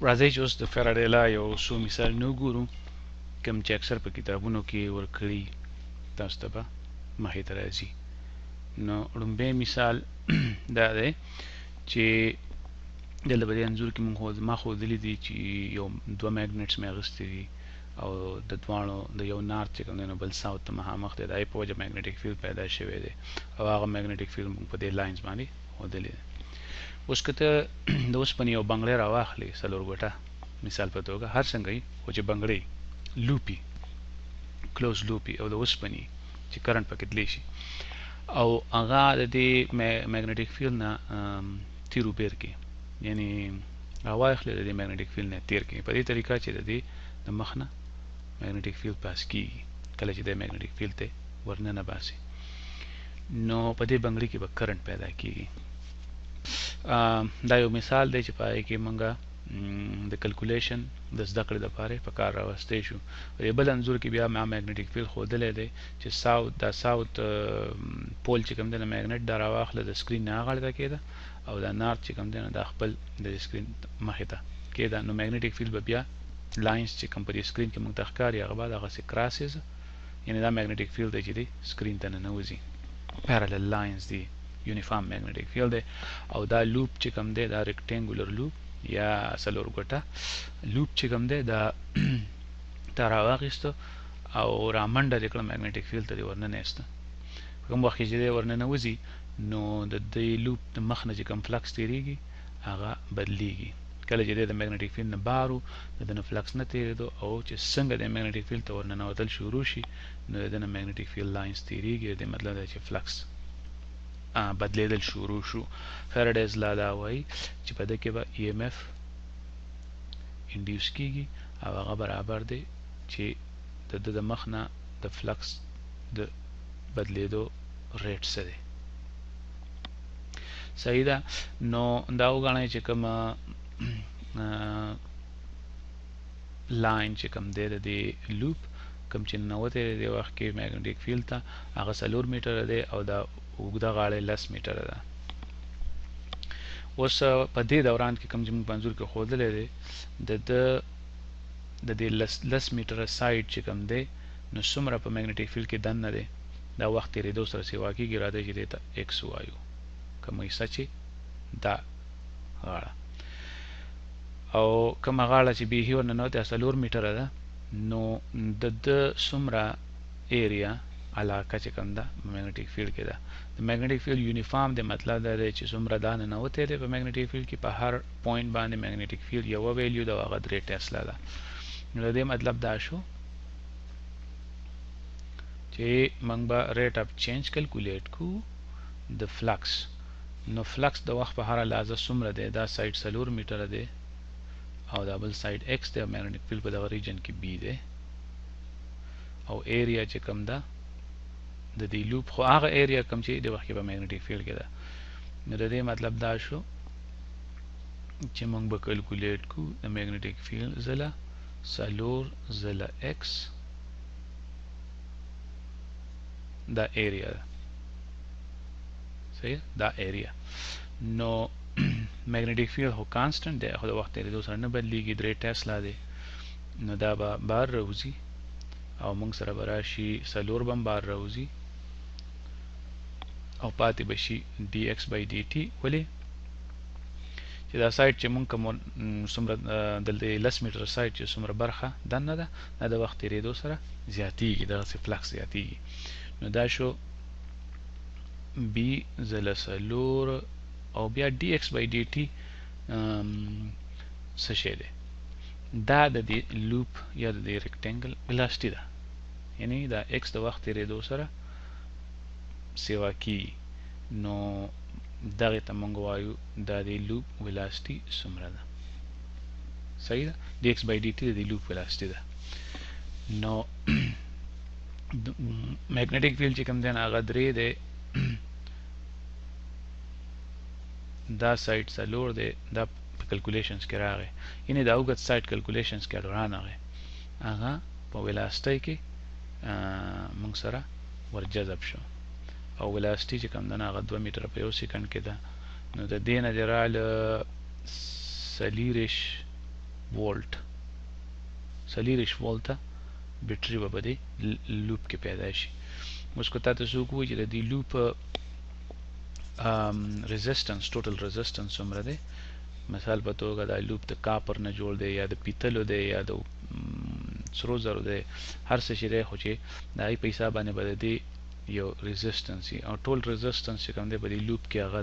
راځئ چې اوس د فیراډے لا یو څو مثالونه وګورو کوم چې اکثر په کتابونو کې ورکړي تاسو ته به مخې ته راځي. نو لومبی مثال دا دی چې دلته په دې انځور کې ما ښودلي دي چې یو دوه میګنیټس مې اخیستي دي او د دواړو د یو نارت چې کوم دی نو بل ساوت ته مخامخ دی، د هغې په وجه میګنیټیک فیلډ پیدا شوی دی او هغه میګنیټیک فیلډ موږ په دې لاینز باندې ښودلی دی. اوس که ته د اوسپنې یو بنګړی راواخلې څلور ګوټه مثال په توګه هر څنګه وي خو چې بنګړی لوپي کلوز لوپي او د اوسپنې چې کرنټ پکې تللی شي او هغه د دې میګنیټیک فیلډ نه تیرو بیر کې یعنی راواخلې د دې میګنیټیک فیلډ نه تیر کې په دې طریقه چې د دې د مخ نه میګنیټیک فیلډ پاس کیږي کله چې د میګنیټیک فیلډ ته ورننه باسي نو په دې بنګړي کې به کرنټ پیدا کیږي. دا یو مثال دی چې پای کې مونږه د کلکولیشن د زده کړې لپاره په کار راوستې شو. په بل انځور کې بیا ما میګنیټیک فیلډ ښودلی دی چې ساوت پول چې کوم دی نه میګنیټ دا راواخله د سکرین نه هغه ته کېده او دا نارت چې کوم دی نه دا خپل د سکرین مخې ته کېده نو میګنیټیک فیلډ به بیا لاینز چې کوم په دې سکرین کې مونږ ته ښکاري هغه به دغسې کراسز یعنی دا میګنیټیک فیلډ دی چې دی سکرین ته ننوځي parallel lines دی یونیفارم میګنیټیک فیلډ دی او دا لوپ چې کوم دی دا ریکټینګولر لوپ یا څلور ګوټه لوپ چې کوم دی دا تا راواخیسته او رامنډه دې کړه میګنیټیک فیلډ ته دې ورننه ایسته کوم وخت چې دې ورننه وځي نو د دې لوپ د مخ نه چې کوم فلکس تیریږي هغه بدلیږي کله چې د میګنیټیک فیلډ نه بارو د نه فلکس نه تیریدو او چې څنګه د میګنیټیک فیلډ ته ورننوتل شروع شي نو د نه میګنیټیک فیلډ لاینز تیریږي د مطلب دا چې فلکس بدلیدل شروع شو. فیراډیز لا دا وایي چې په دې کې به ای ام اف انډیوس کیږي او هغه برابر دی چې د مخ نه د فلکس د بدلیدو ریټ څه دی. صحیح ده. نو دا وګڼئ چې کوم لاین چې کوم دی د دې لوپ کوم چې ننوتی دی د وخت کې میګنیټیک فیلډ ته هغه 4 میټره دی او دا اوږده غاړه 10 میټره ده. اوس په دې دوران کې کوم چې موږ په انځور کې ښودلی دی د دې 10 میټره سایډ چې کوم دی نو څومره په میګنیټیک فیلډ کې دننه دی دا وخت تېرېدو سره سیوا کېږي راځئ چې دې ته ایکس ووایو کومه حصه چې دا غاړه او کومه غاړه چې بیخي ورننوتې 4 میټره ده نو د څومره ایریا علاقه چې کوم ده میګنیټیک فیلډ کې ده د میګنیټیک فیلډ یونیفارم دی مطلب دا دی چې څومره دا ننوتی دی په میګنیټیک فیلډ کې په هر پوینټ باندې میګنیټیک فیلډ یوه ویلیو ده او هغه 3 ټیسلا ده. نو د دې مطلب دا شو چې موږ به ریټ اف چینج کلکولیټ کو د فلکس نو فلکس د وخت په هر لحظه څومره دی دا سایډ 4 میټره دی او دا بل سایډ ایکس دی میګنیټیک فیلډ په دغه ریجن کې بی دی او ایریا چې کوم ده د دې لوپ خو هغه ایریا کوم چې د وخت کې په میګنیټیک فیلډ کې ده نو د دې مطلب دا شو چې موږ به کلکولیټ کو د میګنیټیک فیلډ ځله 4 ځله ایکس دا ایریا ده. صحیح دا ایریا نو میګنیټیک فیلډ خو کانسټنټ دی خو د وخت تېرېدو سره نه بدلیږي 3 ټیسلا دی نو دا به بار راوځي او موږ سره به راشي 4 به هم بار راوځي او پاتې به شي ډي ایکس بای ډي ټي ولې چې دا سایډ چې موږ کوم څومره دلته 10 میټر سایډ چې څومره برخه دننه ده دا د وخت تېرېدو سره زیاتېږي دغسې فلکس زیاتېږي نو دا شو بی ځله 4 او بیا ډي ایکس بای ډي ټي څه شی دی دا د دې لوپ یا د دې ریکټینګل ویلاسټي ده یعنی دا ایکس د وخت تېرېدو سره سیوا کیږي نو دغه ته موږ وایو دا د لوپ ویلاسټي څومره ده. صحیح ده ډي ایکس بای ډي ټي د لوپ ویلاسټي ده. نو میګنیټیک فیلډ چې کوم دی هغه 3 دی دا سایډ 4 دی دا په کلکولیشنز کې راغی یعنی دا اوږد سایډ کلکولیشنز کې رانغی هغه په ویلاسټي کې موږ سره ورجذب شو او ویلاسټي چې کوم دی هغه 2 میټره په 1 سیکنډ کې ده نو د دې نه دی راله 4 وولټ 40 وولټه بیټري به د لوپ کې پیدا شي. اوس کو تاسو څوک وایي چې د دې لوپ resistance total resistance څومره دی؟ مثال په توګه دا لوپ د کاپر نه جوړ دی یا د پیتلو دی یا د سرو زرو دی، هر څه چې دی، خو چې د هغې په حساب باندې به د دې یو resistance وي او ټول resistance چې کوم دی په دې لوپ کې هغه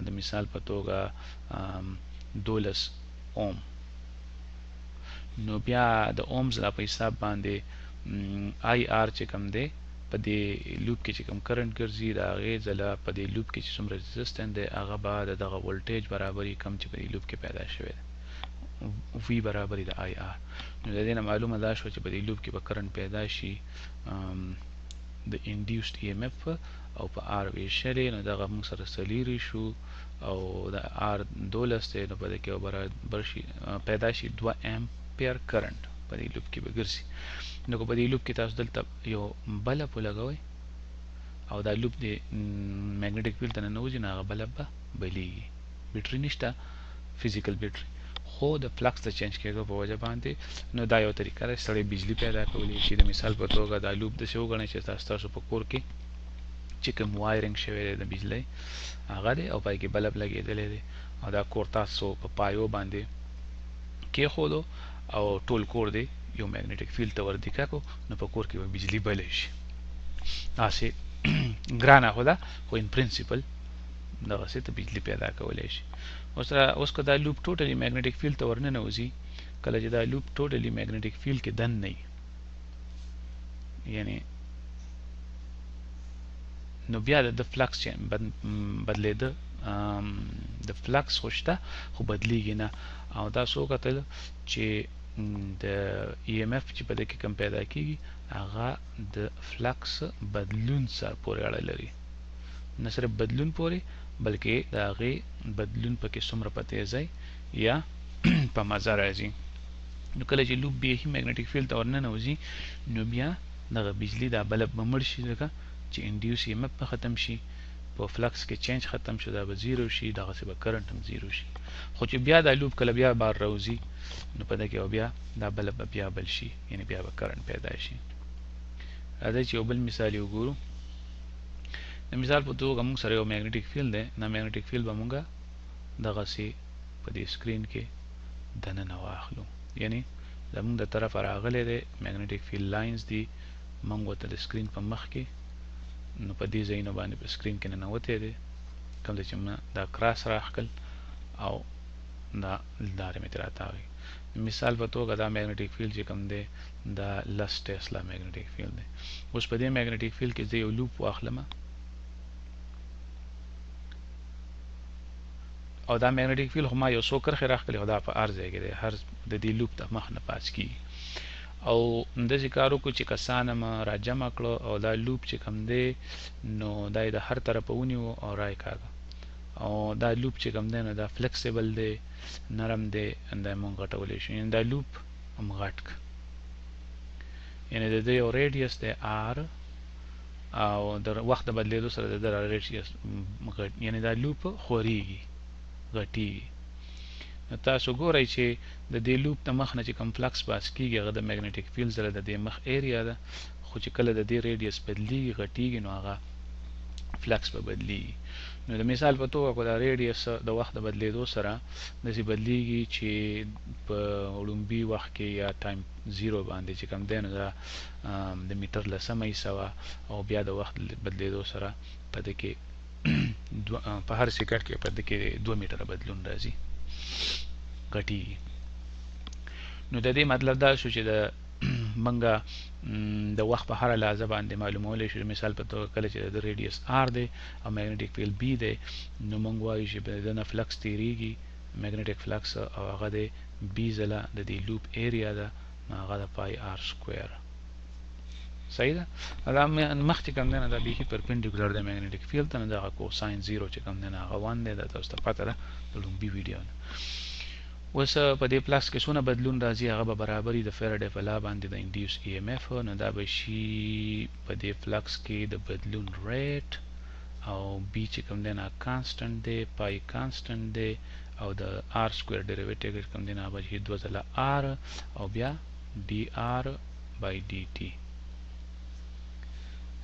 د مثال په توګه 12 اوم. نو بیا د اومز لا په حساب باندې آی آر چې کوم دی په دې لوپ کې چې کوم کرنٹ ګرځي د هغې ځله په دې لوپ کې چې څومره ريزسټنس دی هغه به د دغه ولټیج برابري کم چې په دې لوپ کې پیدا شوی دی، وی برابري د آی آر. نو د دې نه معلومه دا شوه چې په دې لوپ کې به کرنٹ پیدا شي د انډیوسډ ای ایم اف او په آر ویشلې، نو دغه موږ سره سلیری شو او د آر 12 دی، نو په دې کې برابر شي پیدا شي 2 امپیر کرنٹ په دې لوپ کې به ګرځي. نو په دې لوپ کې تاسو دلته یو بلب ولګوئ او دا لوپ د میګنیټک فیلډ ته ننوځي، نو هغه بلب به بلیږي. بیټري نشته فزیکل بیټري، خو د فلکس د چینج کېدو په وجه باندې نو دا یو طریقه ده سړی بجلی پیدا کولی شي. د مثال په توګه دا لوپ داسې وګڼئ چې تاسو په کور کې چې کوم وایرنګ شوی دی د بجلی هغه دی او پای کې بلب لګېدلی دی او دا کور تاسو په پایو باندې کېښودو او ټول کور دی یو میګنیټک فیلډ ته وردیکه کو، نو په کور کې به بجلی بلی شي. داسې ګرانه خو ده، خو ان پرنسپل دغسې ته بجلی پیدا کولی شي. اوس که دا لوپ ټوټلی میګنیټک فیلډ ته ورننوځي، کله چې دا لوپ ټوټلی میګنیټک فیلډ کې دن نه وي، یعنی نو بیا د فلکس بدلېده، د فلکس خو شته خو بدلیږي نه. او دا څو کتل چې د ای ایم اف چې په دې کې کم پیدا کیږي هغه د فلکس بدلون سره پورې اړه لري، نه صرف بدلون پورې بلکې د هغې بدلون پکې څومره په تیزۍ یا په مزه راځي. نو کله چې لوپ بیخي میګنیټک فیلډ ته ورننوځي نو بیا دغه بجلی دا بلب به مړ شي، ځکه چې انډیوس ای ایم اف به ختم شي، په فلکس کې چینج ختم شو، دا به زیرو شي، دغسې به کرنٹ هم زیرو شي. خو چې بیا دا لوپ کله بیا بار راوځي نو په دې کې بیا دا بلب به بیا بل شي، یعنی بیا به کرنٹ پیدا شي. راځئ چې یو بل مثال یې وګورو. د مثال په توګه موږ سره یو میګنیټک فیلډ دی، دا میګنیټک فیلډ به موږ دغسې په دې سکرین کې دننه واخلو، یعنی زموږ د طرفه راغلی دی میګنیټک فیلډ لاینز دي، موږ ورته د سکرین په مخ کې نو په دې ځایونو باندې په سکرین کې ننوتی دی، کوم ځای چې موږ دا کراس راښکل او دا لارې مې ترې راتاوی. مثال په توګه دا میګنیټک فیلډ چې کوم دی دا 10 ټیسلا میګنیټک فیلډ دی. اوس په دې میګنیټک فیلډ کې زه یو لوپ واخلم او دا میګنیټک فیلډ خو ما یو څو کرښې راښکلې، خو دا په هر ځای کې دی، هر د دې لوپ ته مخ نه پاس کېږي. او همداسې کار وکړو چې کسانه مې راجمع کړو او دا لوپ چې کوم دی نو دا یې د هر طرفه ونیو او رای کاږه. او دا لوپ چې کوم دی نو دا فلیکسیبل دی، نرم دی، دا مونږ غټولی شو، یعنې دا لوپ هم غټ که، یعنې د ده یو ریډیس دی آر او د وخت د بدلېدو سره د ده ریډیس یعنې دا لوپ خورېږي، غټېږي. نو تاسو ګورئ چې د دې لوپ د مخ نه چې کوم فلکس پاس کېږي هغه د میګنیټک فیلډ سره د دې مخ ایریا ده، خو چې کله د دې ریډیس بدلېږي غټېږي نو هغه فلکس به بدلېږي. نو د مثال په توګه کو دا ریډیس د وخت د بدلېدو سره داسې بدلېږي چې په وړومبي وخت کې یا ټایم زیرو باندې چې کوم دی نو دا د میټر لسمه حصه وه او بیا د وخت بدلېدو سره په دې کې په هر سیکنډ کې په دې کې 2 میټره بدلون راځي، غټېږي. نو د دې مطلب دا شو چې د منګه د وخت په هر لحظه باندې معلومولی شو. مثال په توګه کله چې د ریډیس آر دی او میګنیټک فیلډ بی دی نو موږ وایو چې د نه فلکس تیریږي میګنیټک فلکس او هغه د بی ځله د دې لوپ ایریا ده نو هغه د پای آر سکویر. صحیح ده؟ دا مخ چې کوم دی نه دا بیخي پرپنډیکولر دی میګنیټک فیلډ ته، نو دغه کوساین زیرو چې کوم دی نه هغه 1 دی، دا تاسو ته پته ده د لومبي ویډیو نه. اوس په دې پلس کې څونه بدلون راځي هغه به برابري د فیراډې په لا باندې د انډیوس ای ایم اف، نو دا به شي په دې فلکس کې د بدلون ریټ او بی چې کوم دی نه کانسټنټ دی، پای کانسټنټ دی او د r سکوير ډیریویټیو کوم دی نه به شي 2 ځله r او بیا dr by dt.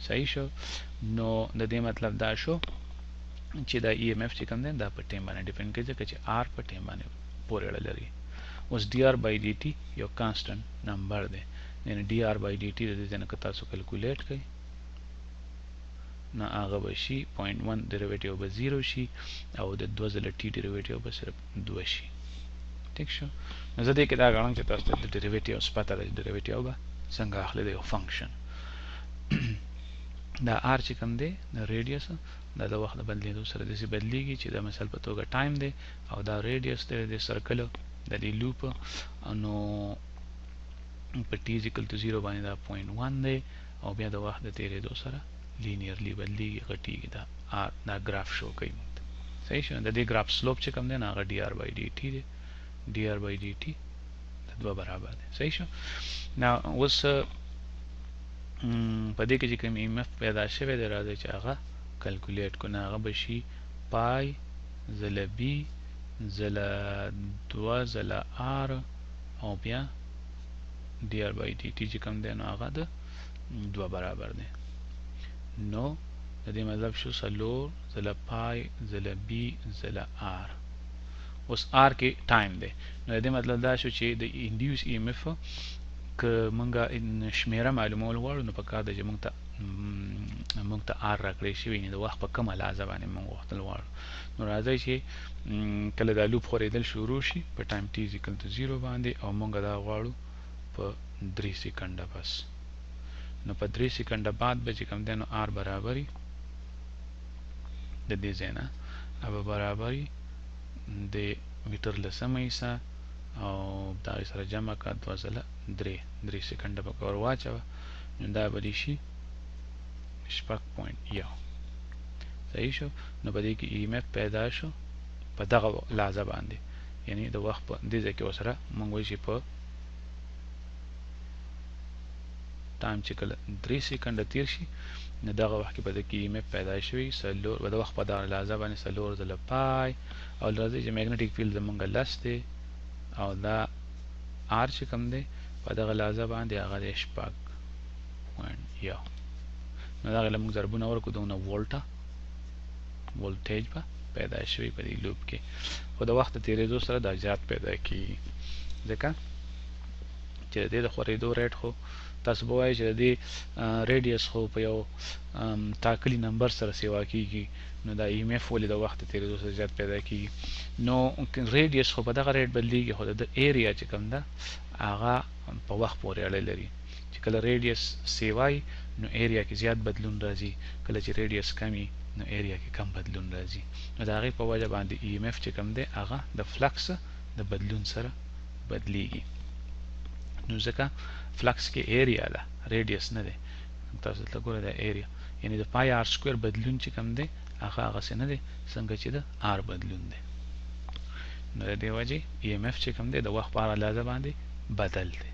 صحیح شو. نو د دې مطلب دا شو چې دا EMF چې کوم دی دا په ټیم باندې ډیپند کوي ځکه چې r په ټیم باندې پورې اړه لري. اوس dr by dt یو کانسټنټ نمبر دی، یعنی dr by dt د دې نه که تاسو کیلکولیټ کړئ نو هغه به شي 0.1 ډیریویټیو به 0 شي او د 2 ځله t ډیریویټیو به صرف 2 شي. ٹھیک شو. نو زه دې کې دا غواړم چې تاسو ته د ډیریویټیو پته ده ډیریویټیو به څنګه اخلي د یو فنکشن. دا r چې کوم دی د ریډیوس دا د وخت بدلیدو سره داسې بدلیږي چې د مثال په توګه ټایم دی او دا ریډیوس دی د سرکل د دې لوپ نو په t = 0 باندې دا 0.1 دی او بیا د وخت د تیریدو سره لینیرلی بدلیږي غټیږي دا r دا ګراف شو کوي. صحیح شو. د دې ګراف سلوپ چې کوم دی نه هغه dr by dt دی، dr by dt د 2 برابر دی. صحیح شو. نو اوس په دې کې چې کوم EMF پیدا شوی دی راځي چې هغه کیلکولیټ کو نه هغه به شي پای ځله b ځله 2 ځله r او بیا dr by dt چې کوم دی نو هغه د 2 برابر دی. نو د دې مطلب شو څلور ځله پای ځله b ځله r. اوس r کې ټایم دی نو د دې مطلب دا شو چې د انډیوس EMF که مونږه شمیره معلومول غواړو نو پکار ده چې مونږ ته r راکړی شوی نه د وخت په کومه لحظه باندې مونږ غوښتل غواړو. نو راځي چې کله دا لوپ خورېدل شروع شي په ټایم t = 0 باندې او مونږ دا غواړو په 3 سکنډه بس. نو په 3 سکنډه بعد به چې کوم دی نو r برابري د دې ځای نه अब برابري د میټر لسمه حصه او دا سره جمع کا 2 ځله 3 سکنډه په کور واچوه نو دا به شي 6.1. صحیح شو. نو په دې کې EMF پیدا شو په دغه لحظه باندې، یعنی د وخت په دې ځای کې وسره مونږ وایو چې په ټایم چې کله 3 سکنډه تیر شي نو دغه وخت کې په دې کې EMF پیدا شوی سلور د وخت په دغه لحظه باندې سلور ځله پای او راځي چې میګنیټیک فیلډ زمونږ لس دی او دا r چې کوم دی په دغه لحظه باندې هغه د 6.1. نو دغه لمونږ ضربونه ورکو دونه ولټیج به پیدا شوی په دې لوپ کې، خو د وخت تیریدو سره دا زیات پیدا کیږي ځکه چې د دې د خورېدو ریټ خو تاسو به وایئ چې د دې ریډیوس خو په یو ټاکلي نمبر سره سیوا کیږي نو دا EMF ولې د وخت تیریدو سره زیات پیدا کیږي. نو ریډیوس خو په دغه ریټ بدلیږي خو د ایریا چې کوم ده هغه په وخت پورې اړه لري چې کله ریډیوس سیوای نو ایریا کې زیات بدلون راځي، کله چې ریډیوس کمی نو ایریا کې کم بدلون راځي. نو د هغې په وجه باندې EMF چې کوم دی هغه د فلکس د بدلون سره بدلیږي. نو ځکه فلکس کې ایریا ده ریډیوس نه دی. تاسو ته ګوره دا ایریا یعنی د پای r سکوير بدلون چې کوم دی هغه څه نه دی څنګه چې د r بدلون دی. نو د دې وجه EMF چې کوم دی د وخت په اړه لازم باندې بدل دی.